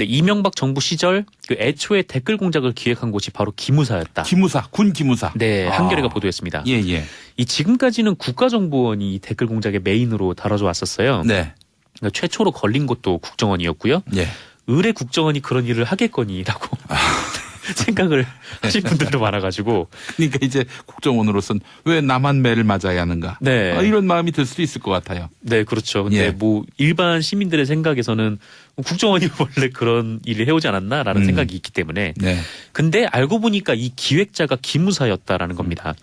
네, 이명박 정부 시절 그 애초에 댓글 공작을 기획한 곳이 바로 기무사였다. 기무사, 군 기무사. 네, 한겨레가 보도했습니다. 예, 예. 이 지금까지는 국가정보원이 이 댓글 공작의 메인으로 다뤄져 왔었어요. 네. 그러니까 최초로 걸린 곳도 국정원이었고요. 예. 의뢰 국정원이 그런 일을 하겠거니라고 생각을 하실 분들도 많아가지고. 그러니까 이제 국정원으로서는 왜 나만 매를 맞아야 하는가. 네. 이런 마음이 들 수도 있을 것 같아요. 네, 그렇죠. 근데 예. 뭐 일반 시민들의 생각에서는 국정원이 원래 그런 일을 해오지 않았나라는 생각이 있기 때문에. 네. 근데 알고 보니까 이 기획자가 기무사였다라는 겁니다.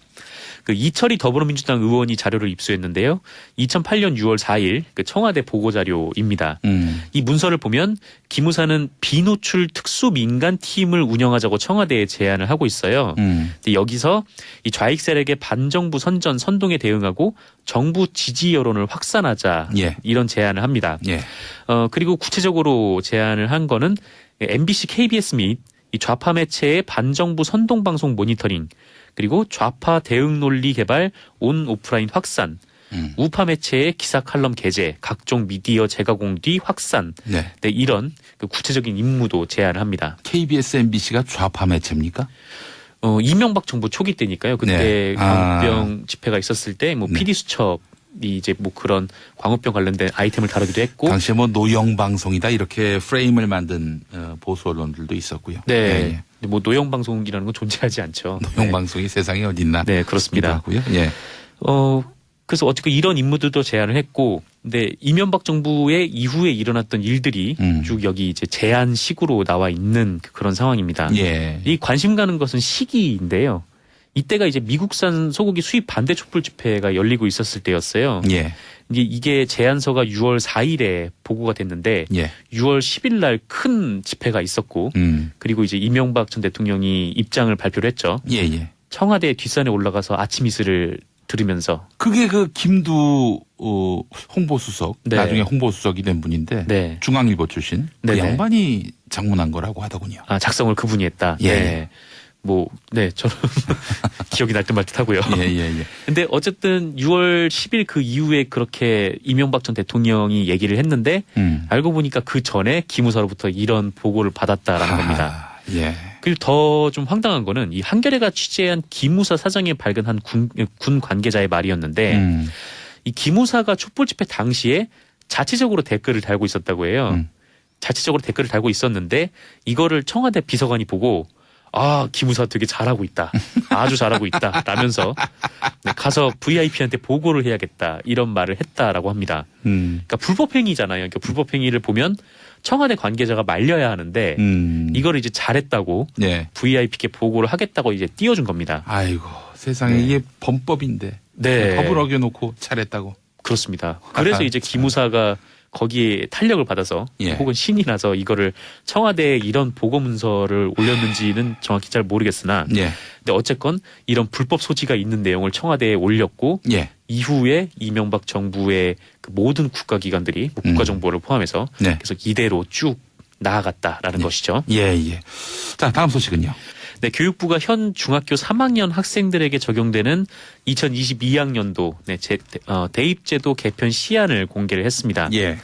그 이철희 더불어민주당 의원이 자료를 입수했는데요. 2008년 6월 4일 그 청와대 보고 자료입니다. 이 문서를 보면 기무사는 비노출 특수민간팀을 운영하자고 청와대에 제안을 하고 있어요. 근데 여기서 이 좌익 세력의 반정부 선동에 대응하고 정부 지지 여론을 확산하자 예. 이런 제안을 합니다. 예. 그리고 구체적으로 제안을 한 거는 MBC, KBS 및 이 좌파 매체의 반정부 선동 방송 모니터링 그리고 좌파 대응 논리 개발 온 오프라인 확산, 우파 매체의 기사 칼럼 게재, 각종 미디어 재가공 뒤 확산, 네. 네, 이런 그 구체적인 임무도 제안을 합니다. KBS, MBC가 좌파 매체입니까? 이명박 정부 초기 때니까요. 그때 네. 광우병 집회가 있었을 때 뭐 PD 수첩이 이제 뭐 그런 광우병 관련된 아이템을 다루기도 했고, 당시에 뭐 노영 방송이다 이렇게 프레임을 만든 보수 언론들도 있었고요. 네, 예, 예. 뭐 노영 방송이라는 건 존재하지 않죠. 노영 방송이 세상에 어딨나? 네, 그렇습니다. 하고요. 예. 그래서 어쨌든 이런 임무들도 제안을 했고, 근데 이명박 정부의 이후에 일어났던 일들이 쭉 여기 이제 제안식으로 나와 있는 그런 상황입니다. 예. 이 관심 가는 것은 시기인데요. 이때가 이제 미국산 소고기 수입 반대 촛불 집회가 열리고 있었을 때였어요. 예. 이게 제안서가 6월 4일에 보고가 됐는데 예. 6월 10일 날 큰 집회가 있었고 그리고 이제 이명박 전 대통령이 입장을 발표를 했죠. 예, 예. 청와대 뒷산에 올라가서 아침 이슬을 들으면서 그게 그 김두 홍보수석 네. 나중에 홍보수석이 된 분인데 네. 중앙일보 출신 그 네네. 양반이 장문한 거라고 하더군요. 아, 작성을 그분이 했다. 예. 네. 뭐, 네, 저는 기억이 날 듯 말 듯 하고요. 예, 예, 예. 근데 어쨌든 6월 10일 그 이후에 그렇게 이명박 전 대통령이 얘기를 했는데 알고 보니까 그 전에 기무사로부터 이런 보고를 받았다라는 겁니다. 예. 그리고 더 좀 황당한 거는 이 한겨레가 취재한 기무사 사정에 발견한 군 관계자의 말이었는데 이 기무사가 촛불 집회 당시에 자체적으로 댓글을 달고 있었다고 해요. 자체적으로 댓글을 달고 있었는데 이거를 청와대 비서관이 보고 아, 기무사 되게 잘하고 있다. 아주 잘하고 있다. 라면서 가서 VIP한테 보고를 해야겠다. 이런 말을 했다라고 합니다. 그러니까 불법행위잖아요. 그러니까 불법행위를 보면 청와대 관계자가 말려야 하는데 이거를 이제 잘했다고 예. VIP께 보고를 하겠다고 이제 띄워준 겁니다. 아이고 세상에 네. 이게 범법인데 네. 법을 어겨놓고 잘했다고. 그렇습니다. 그래서 이제 기무사가 거기에 탄력을 받아서 예. 혹은 신이 나서 이거를 청와대에 이런 보고 문서를 올렸는지는 정확히 잘 모르겠으나 예. 근데 어쨌건 이런 불법 소지가 있는 내용을 청와대에 올렸고 예. 이후에 이명박 정부의 그 모든 국가기관들이 뭐 국가정보를 포함해서 네. 계속 이대로 쭉 나아갔다라는 것이죠. 예, 예. 자, 다음 소식은요. 네, 교육부가 현 중학교 3학년 학생들에게 적용되는 2022학년도 대입제도 개편 시안을 공개를 했습니다. 예.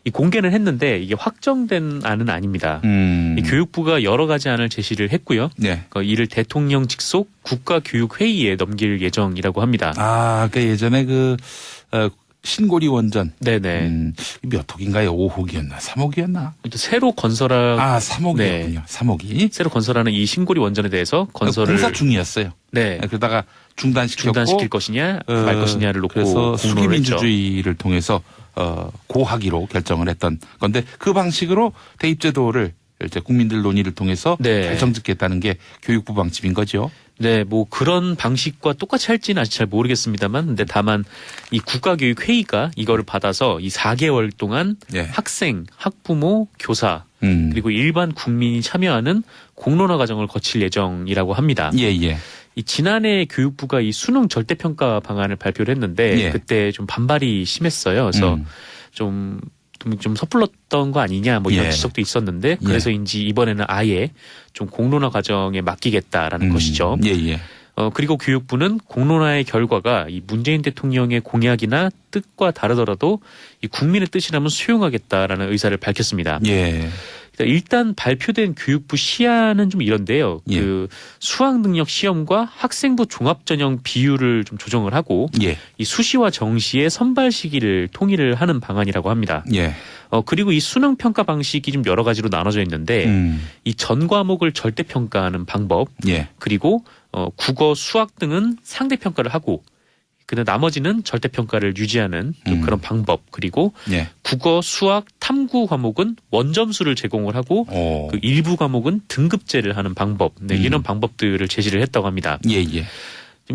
이 공개는 했는데 이게 확정된 안은 아닙니다. 이 교육부가 여러 가지 안을 제시를 했고요. 네. 이를 대통령 직속 국가교육회의에 넘길 예정이라고 합니다. 아, 그 예전에 신고리 원전. 네네. 몇 호기인가요? 5호기였나? 3호기였나? 새로 건설한 3호기였군요. 네. 3호기. 새로 건설하는 이 신고리 원전에 대해서 건설을 공사 중이었어요. 네. 그러다가 중단시켰고 중단시킬 것이냐 말 것이냐를 놓고 그래서 공론을 했죠. 수기민주주의를 통해서 고하기로 결정을 했던 건데 그 방식으로 대입제도를 이제 국민들 논의를 통해서 네. 결정짓겠다는 게 교육부 방침인 거죠. 네, 뭐 그런 방식과 똑같이 할지는 아직 잘 모르겠습니다만, 근데 다만 이 국가교육회의가 이거를 받아서 이 4개월 동안 네. 학생, 학부모, 교사 그리고 일반 국민이 참여하는 공론화 과정을 거칠 예정이라고 합니다. 예, 예. 이 지난해 교육부가 이 수능 절대평가 방안을 발표를 했는데 예. 그때 좀 반발이 심했어요. 그래서 좀 섣불렀던 거 아니냐 뭐 이런 예. 지적도 있었는데 그래서인지 이번에는 아예 좀 공론화 과정에 맡기겠다라는 것이죠. 예, 예. 그리고 교육부는 공론화의 결과가 이 문재인 대통령의 공약이나 뜻과 다르더라도 이 국민의 뜻이라면 수용하겠다라는 의사를 밝혔습니다. 예. 일단 발표된 교육부 시안은 좀 이런데요. 예. 그 수학 능력 시험과 학생부 종합 전형 비율을 좀 조정을 하고 예. 이 수시와 정시의 선발 시기를 통일을 하는 방안이라고 합니다. 예. 그리고 이 수능 평가 방식이 좀 여러 가지로 나눠져 있는데 이 전 과목을 절대 평가하는 방법, 예. 그리고 국어, 수학 등은 상대 평가를 하고 근데 나머지는 절대 평가를 유지하는 좀 그런 방법, 그리고 예. 국어, 수학, 탐구 과목은 원점수를 제공을 하고 그 일부 과목은 등급제를 하는 방법, 네, 이런 방법들을 제시를 했다고 합니다. 예. 예.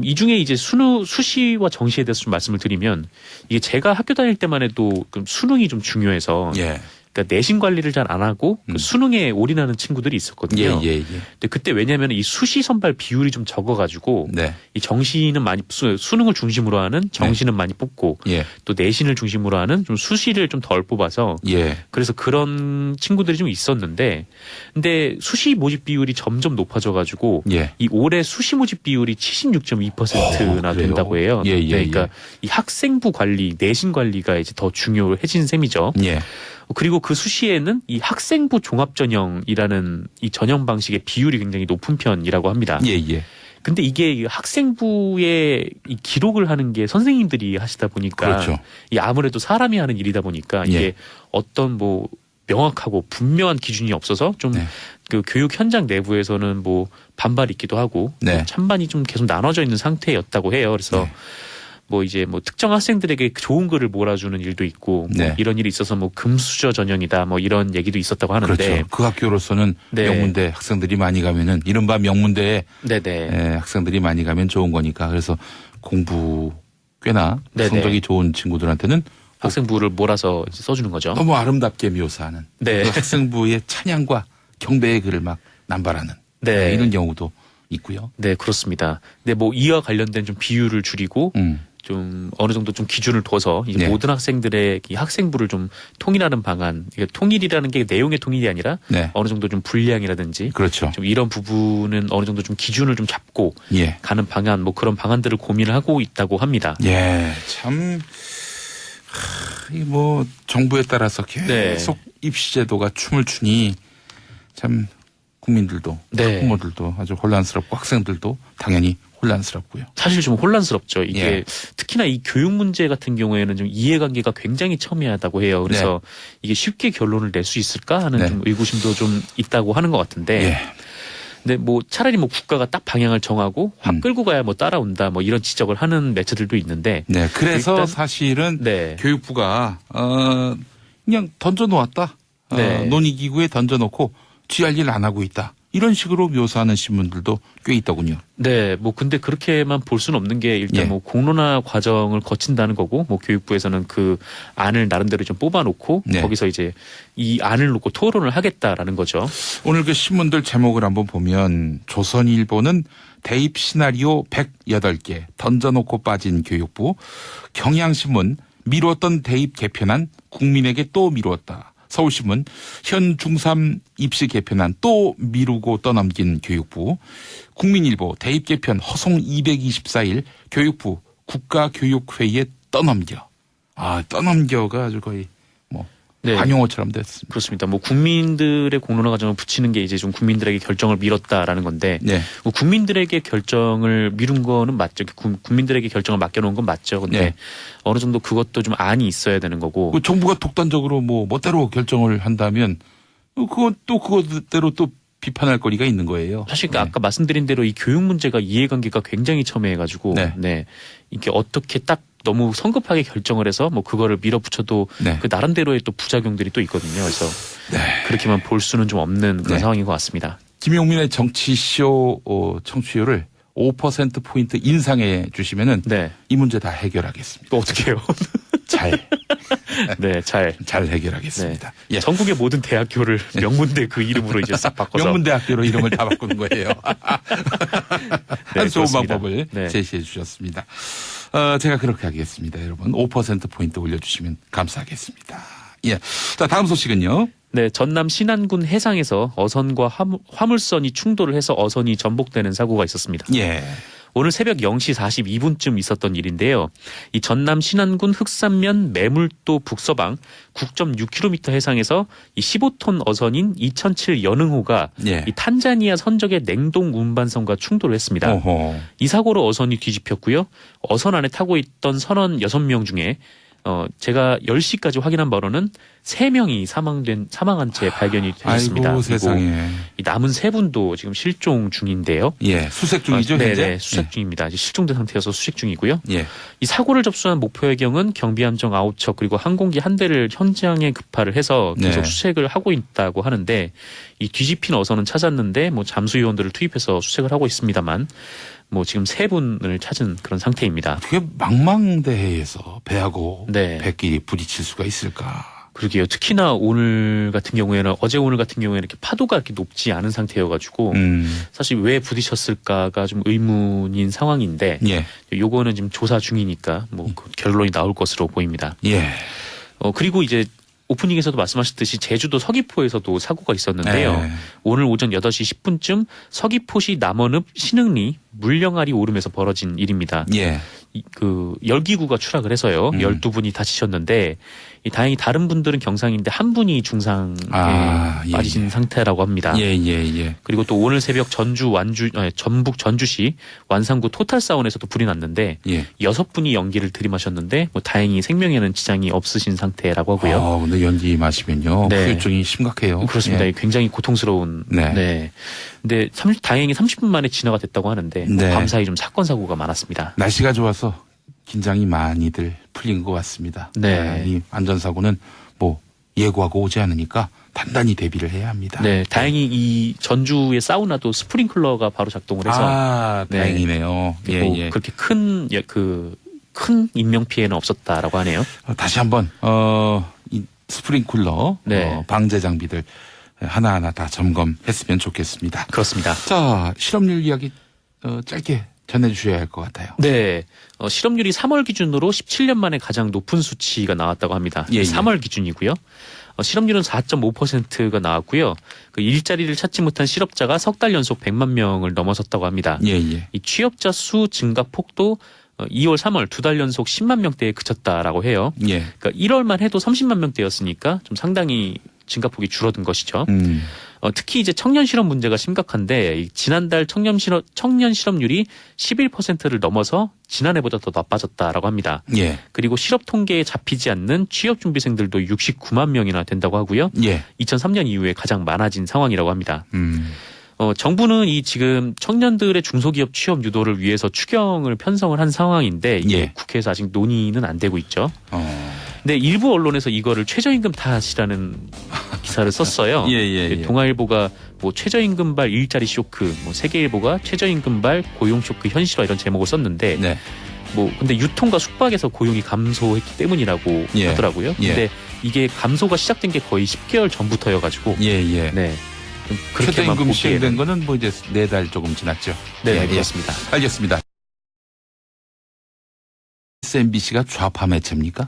이 중에 이제 수시와 정시에 대해서 좀 말씀을 드리면 이게 제가 학교 다닐 때만 해도 수능이 좀 중요해서 예. 그러니까 내신 관리를 잘 안 하고 그 수능에 올인하는 친구들이 있었거든요. 예. 근데 그때 왜냐하면 이 수시 선발 비율이 좀 적어가지고 네. 이 정시는 많이 수능을 중심으로 하는 정시는 많이 뽑고 예. 또 내신을 중심으로 하는 좀 수시를 좀 덜 뽑아서 예. 그래서 그런 친구들이 좀 있었는데 근데 수시 모집 비율이 점점 높아져가지고 예. 이 올해 수시 모집 비율이 76.2%나 그래요? 된다고 해요. 예. 네, 그러니까 이 학생부 관리, 내신 관리가 이제 더 중요해진 셈이죠. 예. 그리고 그 수시에는 이 학생부 종합전형이라는 이 전형 방식의 비율이 굉장히 높은 편이라고 합니다. 예. 근데 이게 학생부에 이 기록을 하는 게 선생님들이 하시다 보니까 그렇죠. 이 아무래도 사람이 하는 일이다 보니까 이게 예. 어떤 뭐 명확하고 분명한 기준이 없어서 좀 네. 그 교육 현장 내부에서는 뭐 반발이 있기도 하고 네. 찬반이 좀 계속 나눠져 있는 상태였다고 해요. 그래서 네. 뭐 이제 뭐 특정 학생들에게 좋은 글을 몰아주는 일도 있고 뭐 네. 이런 일이 있어서 뭐 금수저 전형이다 뭐 이런 얘기도 있었다고 하는데 그렇죠. 그 학교로서는 네. 명문대 학생들이 많이 가면은 이른바 명문대에 네네. 학생들이 많이 가면 좋은 거니까 그래서 공부 꽤나 네네. 성적이 좋은 친구들한테는 학생부를 몰아서 이제 써주는 거죠. 너무 아름답게 묘사하는 네. 그 학생부의 찬양과 경배의 글을 막 남발하는 네. 이런 경우도 있고요. 네, 그렇습니다. 근데 뭐 이와 관련된 좀 비율을 줄이고 좀 어느 정도 좀 기준을 둬서 이제 네. 모든 학생들의 이 학생부를 좀 통일하는 방안. 이게 통일이라는 게 내용의 통일이 아니라 네. 어느 정도 좀 분량이라든지 그렇죠. 좀 이런 부분은 어느 정도 좀 기준을 좀 잡고 예. 가는 방안 뭐 그런 방안들을 고민을 하고 있다고 합니다. 예. 참, 이 뭐 정부에 따라서 계속 네. 입시 제도가 춤을 추니 참 국민들도 네. 학부모들도 아주 혼란스럽고 학생들도 당연히 혼란스럽고요. 사실 좀 혼란스럽죠. 이게 예. 특히나 이 교육 문제 같은 경우에는 좀 이해관계가 굉장히 첨예하다고 해요. 그래서 이게 쉽게 결론을 낼 수 있을까 하는 네. 좀 의구심도 좀 있다고 하는 것 같은데. 예. 근데 뭐 차라리 뭐 국가가 딱 방향을 정하고 확 끌고 가야 뭐 따라온다 뭐 이런 지적을 하는 매체들도 있는데. 네. 그래서 일단 사실은 네. 교육부가 그냥 던져놓았다. 네. 논의기구에 던져놓고 쥐할 일 안 하고 있다. 이런 식으로 묘사하는 신문들도 꽤 있더군요. 네, 뭐 근데 그렇게만 볼 수는 없는 게 일단 예. 뭐 공론화 과정을 거친다는 거고 뭐 교육부에서는 그 안을 나름대로 좀 뽑아놓고 네. 거기서 이제 이 안을 놓고 토론을 하겠다라는 거죠. 오늘 그 신문들 제목을 한번 보면 조선일보는 대입 시나리오 108개 던져놓고 빠진 교육부, 경향신문 미뤘던 대입 개편안 국민에게 또 미뤘다. 서울신문 현 중3 입시 개편안 또 미루고 떠넘긴 교육부, 국민일보 대입 개편 허송 224일 교육부 국가교육회의에 떠넘겨. 떠넘겨가 아주 거의 뭐 네. 관용어처럼 됐습니다. 그렇습니다. 뭐 국민들의 공론화 과정을 붙이는 게 이제 좀 국민들에게 결정을 미뤘다라는 건데 네. 뭐 국민들에게 결정을 미룬 거는 맞죠. 국민들에게 결정을 맡겨놓은 건 맞죠. 근데 네. 어느 정도 그것도 좀 안이 있어야 되는 거고. 그 정부가 독단적으로 뭐 멋대로 결정을 한다면 그건 또 그것대로 또 비판할 거리가 있는 거예요. 사실 아까 말씀드린 대로 이 교육 문제가 이해관계가 굉장히 첨예해가지고 네. 이게 어떻게 딱 너무 성급하게 결정을 해서 뭐 그거를 밀어붙여도 네. 그 나름대로의 또 부작용들이 또 있거든요. 그래서 그렇게만 볼 수는 좀 없는 그런 네. 상황인 것 같습니다. 김용민의 정치쇼 청취율을 5%포인트 인상해 주시면은 네. 이 문제 다 해결하겠습니다. 또 어떻게 해요? 네, 잘 해결하겠습니다. 네. 예. 전국의 모든 대학교를 명문대 그 이름으로 이제 싹 바꿔서 명문대학교로 이름을 다 바꾸는 거예요. 네, 아주 좋은 그렇습니다. 방법을 네. 제시해 주셨습니다. 제가 그렇게 하겠습니다. 여러분 5%포인트 올려주시면 감사하겠습니다. 예. 자, 다음 소식은요. 네, 전남 신안군 해상에서 어선과 화물선이 충돌을 해서 어선이 전복되는 사고가 있었습니다. 예. 오늘 새벽 0시 42분쯤 있었던 일인데요. 이 전남 신안군 흑산면 매물도 북서방 9.6km 해상에서 이 15톤 어선인 2007 연흥호가 예. 이 탄자니아 선적의 냉동 운반선과 충돌을 했습니다. 어허. 이 사고로 어선이 뒤집혔고요. 어선 안에 타고 있던 선원 6명 중에 제가 10시까지 확인한 바로는 3명이 사망한 채 발견이 되었습니다. 아이고 세상에. 이 남은 3분도 지금 실종 중인데요. 예, 수색 중이죠 현재. 네, 수색 중입니다. 이제 실종된 상태여서 수색 중이고요. 예. 이 사고를 접수한 목포해경은 경비함정 9척 그리고 항공기 한 대를 현장에 급파를 해서 계속 네. 수색을 하고 있다고 하는데 이 뒤집힌 어선은 찾았는데 뭐 잠수 요원들을 투입해서 수색을 하고 있습니다만 뭐 지금 3분을 찾은 그런 상태입니다. 어떻게 망망대해에서 배하고 네. 배끼리 부딪힐 수가 있을까? 그러게요. 특히나 오늘 같은 경우에는 오늘 같은 경우에는 이렇게 파도가 이렇게 높지 않은 상태여가지고 사실 왜 부딪혔을까가 좀 의문인 상황인데 예. 요거는 지금 조사 중이니까 뭐 그 결론이 나올 것으로 보입니다. 예. 그리고 이제 오프닝에서도 말씀하셨듯이 제주도 서귀포에서도 사고가 있었는데요. 네. 오늘 오전 8시 10분쯤 서귀포시 남원읍 신흥리 물령아리 오름에서 벌어진 일입니다. 예. 그 열기구가 추락을 해서요. 12분이 다치셨는데 다행히 다른 분들은 경상인데 한 분이 중상에 예, 빠지신 예. 상태라고 합니다. 예. 그리고 또 오늘 새벽 전북 전주시 완산구 토탈사원에서도 불이 났는데 예. 6분이 연기를 들이마셨는데 뭐 다행히 생명에는 지장이 없으신 상태라고 하고요. 근데 연기 마시면요. 네. 후유증이 심각해요. 그렇습니다. 예. 굉장히 고통스러운. 네. 근데 다행히 30분 만에 진화가 됐다고 하는데 네. 밤사이 좀 사건 사고가 많았습니다. 날씨가 좋아서 긴장이 많이들 풀린 것 같습니다. 네. 이 안전사고는 뭐 예고하고 오지 않으니까 단단히 대비를 해야 합니다. 네, 다행히 이 전주의 사우나도 스프링클러가 바로 작동을 해서 네. 다행이네요. 예. 그렇게 큰 인명 피해는 없었다라고 하네요. 다시 한번 이 스프링쿨러 네. 방제 장비들 하나하나 다 점검했으면 좋겠습니다. 그렇습니다. 자, 실업률 이야기 짧게 전해주셔야 할 것 같아요. 네, 실업률이 3월 기준으로 17년 만에 가장 높은 수치가 나왔다고 합니다. 예. 3월 기준이고요. 실업률은 4.5%가 나왔고요. 그 일자리를 찾지 못한 실업자가 석 달 연속 100만 명을 넘어섰다고 합니다. 예. 이 취업자 수 증가 폭도 2월, 3월 2달 연속 10만 명대에 그쳤다라고 해요. 예. 그러니까 1월만 해도 30만 명대였으니까 좀 상당히 증가폭이 줄어든 것이죠. 특히 이제 청년 실업 문제가 심각한데 지난달 청년 실업률이 11%를 넘어서 지난해보다 더 나빠졌다라고 합니다. 예. 그리고 실업 통계에 잡히지 않는 취업 준비생들도 69만 명이나 된다고 하고요. 예. 2003년 이후에 가장 많아진 상황이라고 합니다. 정부는 이 지금 청년들의 중소기업 취업 유도를 위해서 추경을 편성을 한 상황인데 이게 예. 국회에서 아직 논의는 안 되고 있죠. 근데 일부 언론에서 이거를 최저임금 탓이라는 기사를 썼어요. 예. 동아일보가 뭐 최저임금발 일자리 쇼크, 뭐 세계일보가 최저임금발 고용 쇼크 현실화 이런 제목을 썼는데 네. 뭐 근데 유통과 숙박에서 고용이 감소했기 때문이라고 예. 하더라고요. 예. 근데 이게 감소가 시작된 게 거의 10개월 전부터여가지고 예. 네. 그렇게만 최저임금 시행된 보기에는 거는 뭐 이제 4달 조금 지났죠. 네, 예. 그렇습니다. 알겠습니다. MBC가 좌파 매체입니까?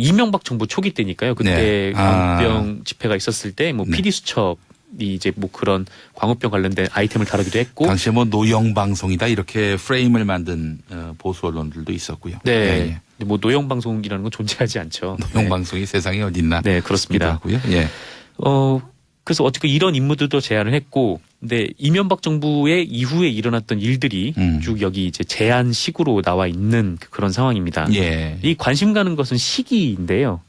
이명박 정부 초기 때니까요. 그때 네. 광우병 집회가 있었을 때 뭐 네. PD 수첩이 이제 뭐 그런 광우병 관련된 아이템을 다루기도 했고 당시에 뭐 노영 방송이다 이렇게 프레임을 만든 보수 언론들도 있었고요. 네. 예. 근데 뭐 노영 방송이라는 건 존재하지 않죠. 노영 방송이 세상에 어딨나? 네, 그렇습니다. 하고요. 예. 그래서 어쨌든 이런 인물들도 제안을 했고, 근데 이명박 정부의 이후에 일어났던 일들이 쭉 여기 이제 제안식으로 나와 있는 그런 상황입니다. 예. 이 관심 가는 것은 시기인데요.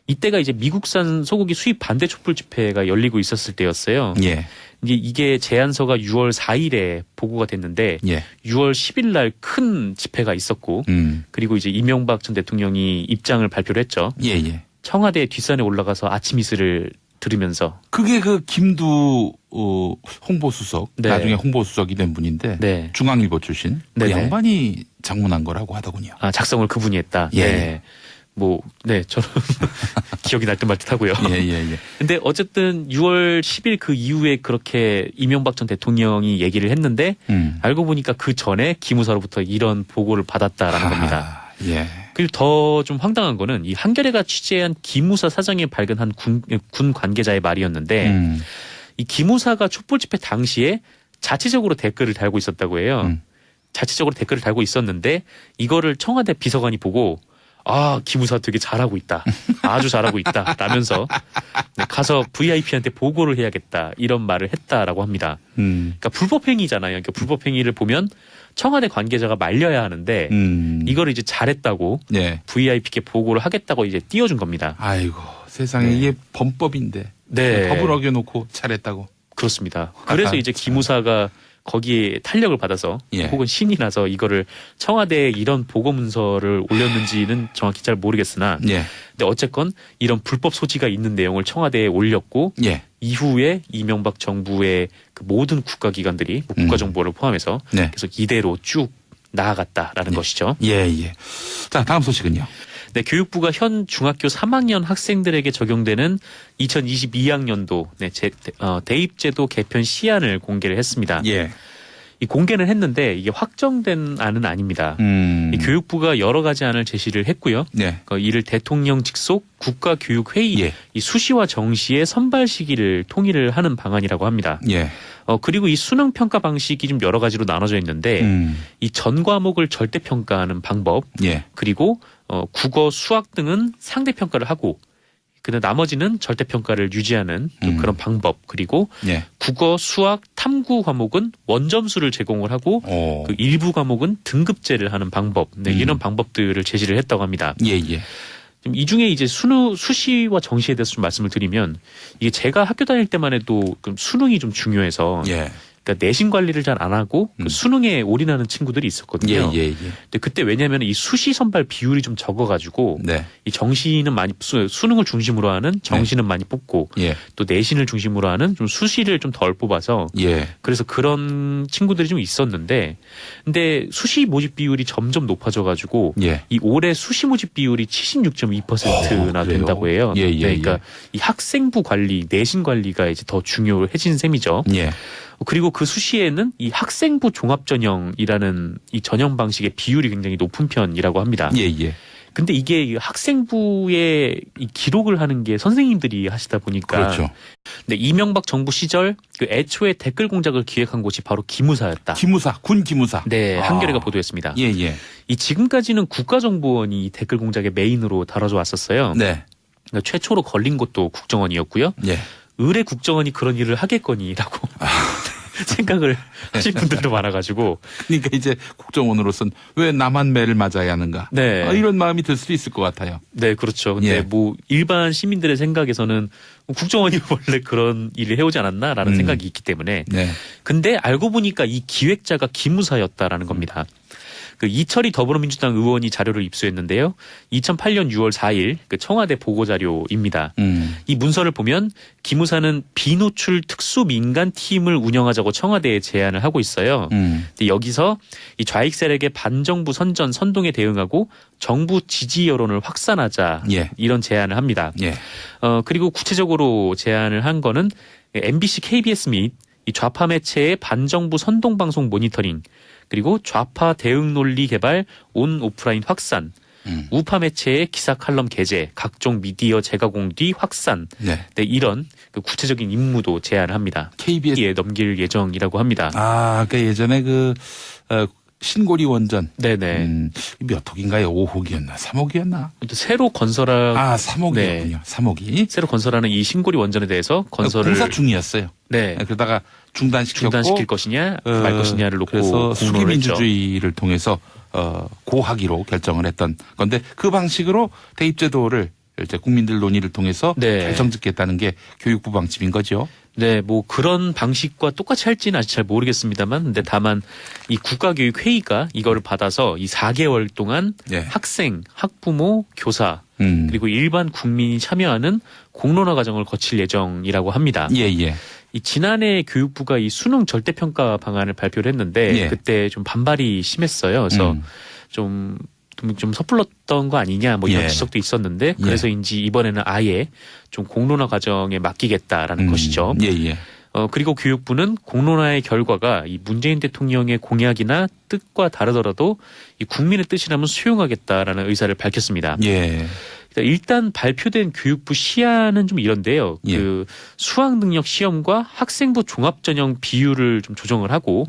이때가 이제 미국산 소고기 수입 반대 촛불 집회가 열리고 있었을 때였어요. 예. 이게 제안서가 6월 4일에 보고가 됐는데 예. 6월 10일 날 큰 집회가 있었고 그리고 이제 이명박 전 대통령이 입장을 발표를 했죠. 예. 청와대 뒷산에 올라가서 아침 이슬을 들으면서 그게 그 김두 홍보수석 네. 나중에 홍보수석이 된 분인데 네. 중앙일보 출신 그 네네. 양반이 장문한 거라고 하더군요. 작성을 그분이 했다. 예. 네. 저는 기억이 날 듯 말 듯하고요. 예. 근데 어쨌든 6월 10일 그 이후에 그렇게 이명박 전 대통령이 얘기를 했는데 알고 보니까 그 전에 기무사로부터 이런 보고를 받았다라는 겁니다. 예. 그리고 더 좀 황당한 거는 이 한겨레가 취재한 기무사 사정에 발견한 군 관계자의 말이었는데 이 기무사가 촛불 집회 당시에 자체적으로 댓글을 달고 있었다고 해요. 자체적으로 댓글을 달고 있었는데 이거를 청와대 비서관이 보고 기무사 되게 잘하고 있다. 아주 잘하고 있다. 라면서 가서 VIP한테 보고를 해야겠다. 이런 말을 했다라고 합니다. 그러니까 불법행위잖아요. 그러니까 불법행위를 보면 청와대 관계자가 말려야 하는데 이거를 이제 잘했다고 네. VIP께 보고를 하겠다고 이제 띄워준 겁니다. 아이고 세상에 이게 범법인데 법을 어겨놓고 잘했다고. 그렇습니다. 그래서 이제 기무사가 거기에 탄력을 받아서 혹은 신이 나서 이거를 청와대에 이런 보고 문서를 올렸는지는 정확히 잘 모르겠으나 근데 어쨌건 이런 불법 소지가 있는 내용을 청와대에 올렸고 이후에 이명박 정부의 그 모든 국가기관들이 국가정보를 포함해서 그래서 이대로 쭉 나아갔다라는 것이죠. 자, 다음 소식은요. 네, 교육부가 현 중학교 3학년 학생들에게 적용되는 2022학년도 대입제도 개편 시안을 공개를 했습니다. 이 공개는 했는데 이게 확정된 안은 아닙니다. 이 교육부가 여러 가지 안을 제시를 했고요. 이를 대통령 직속 국가교육회의 이 수시와 정시의 선발 시기를 통일을 하는 방안이라고 합니다. 그리고 이 수능 평가 방식이 좀 여러 가지로 나눠져 있는데 이 전 과목을 절대 평가하는 방법 그리고 국어, 수학 등은 상대 평가를 하고 근데 나머지는 절대 평가를 유지하는 그런 방법 그리고 국어, 수학, 탐구 과목은 원점수를 제공을 하고 그 일부 과목은 등급제를 하는 방법 이런 방법들을 제시를 했다고 합니다. 이 중에 이제 수시와 정시에 대해서 좀 말씀을 드리면 이게 제가 학교 다닐 때만 해도 수능이 좀 중요해서 그러니까 내신 관리를 잘 안 하고 그 수능에 올인하는 친구들이 있었거든요. 근데 그때 왜냐하면 이 수시 선발 비율이 좀 적어가지고 이 정시는 많이 수능을 중심으로 하는 정시는 많이 뽑고 또 내신을 중심으로 하는 좀 수시를 좀 덜 뽑아서 그래서 그런 친구들이 좀 있었는데 근데 수시 모집 비율이 점점 높아져가지고 이 올해 수시 모집 비율이 76.2%나 된다고 해요. 그러니까 이 학생부 관리, 내신 관리가 이제 더 중요해진 셈이죠. 그리고 그 수시에는 이 학생부 종합전형이라는 이 전형 방식의 비율이 굉장히 높은 편이라고 합니다. 근데 이게 학생부에 이 기록을 하는 게 선생님들이 하시다 보니까. 근데 이명박 정부 시절 그 애초에 댓글 공작을 기획한 곳이 바로 기무사였다. 군 기무사. 네, 한겨레가 보도했습니다. 이 지금까지는 국가정보원이 댓글 공작의 메인으로 다뤄져 왔었어요. 그러니까 최초로 걸린 곳도 국정원이었고요. 의뢰 국정원이 그런 일을 하겠거니라고 생각을 하실 분들도 많아가지고. 그러니까 이제 국정원으로서는 왜 나만 매를 맞아야 하는가. 이런 마음이 들 수도 있을 것 같아요. 네, 그렇죠. 근데 뭐 일반 시민들의 생각에서는 국정원이 원래 그런 일을 해오지 않았나라는 생각이 있기 때문에. 근데 알고 보니까 이 기획자가 기무사였다라는 겁니다. 그 이철희 더불어민주당 의원이 자료를 입수했는데요. 2008년 6월 4일 그 청와대 보고자료입니다. 이 문서를 보면 기무사는 비노출 특수민간팀을 운영하자고 청와대에 제안을 하고 있어요. 근데 여기서 이 좌익 세력의 반정부 선동에 대응하고 정부 지지 여론을 확산하자 이런 제안을 합니다. 그리고 구체적으로 제안을 한 거는 MBC, KBS 및 이 좌파 매체의 반정부 선동 방송 모니터링 그리고 좌파 대응 논리 개발 온 오프라인 확산, 우파 매체의 기사 칼럼 게재, 각종 미디어 재가공 뒤 확산, 이런 그 구체적인 임무도 제안을 합니다. KBS에 넘길 예정이라고 합니다. 그러니까 예전에 신고리 원전. 몇 호기인가요? 5호기였나? 3호기였나? 새로 건설한. 3호기였군요. 3호기. 새로 건설하는 이 신고리 원전에 대해서 건설을. 공사 중이었어요. 그러다가 중단시킬 것이냐 말 것이냐를 놓고 그래서 수기민주주의를 통해서 고하기로 결정을 했던 건데 그 방식으로 대입제도를 이제 국민들 논의를 통해서 결정짓겠다는 게 교육부 방침인 거죠. 뭐 그런 방식과 똑같이 할지는 아직 잘 모르겠습니다만, 근데 다만 이 국가교육회의가 이거를 받아서 이 4개월 동안 학생, 학부모, 교사 그리고 일반 국민이 참여하는 공론화 과정을 거칠 예정이라고 합니다. 이 지난해 교육부가 이 수능 절대평가 방안을 발표를 했는데 그때 좀 반발이 심했어요. 그래서 좀 섣불렀던 거 아니냐 뭐 이런 지적도 있었는데 그래서인지 이번에는 아예 좀 공론화 과정에 맡기겠다라는 것이죠. 그리고 교육부는 공론화의 결과가 이 문재인 대통령의 공약이나 뜻과 다르더라도 이 국민의 뜻이라면 수용하겠다라는 의사를 밝혔습니다. 일단 발표된 교육부 시안은 좀 이런데요. 그 수학 능력 시험과 학생부 종합전형 비율을 좀 조정을 하고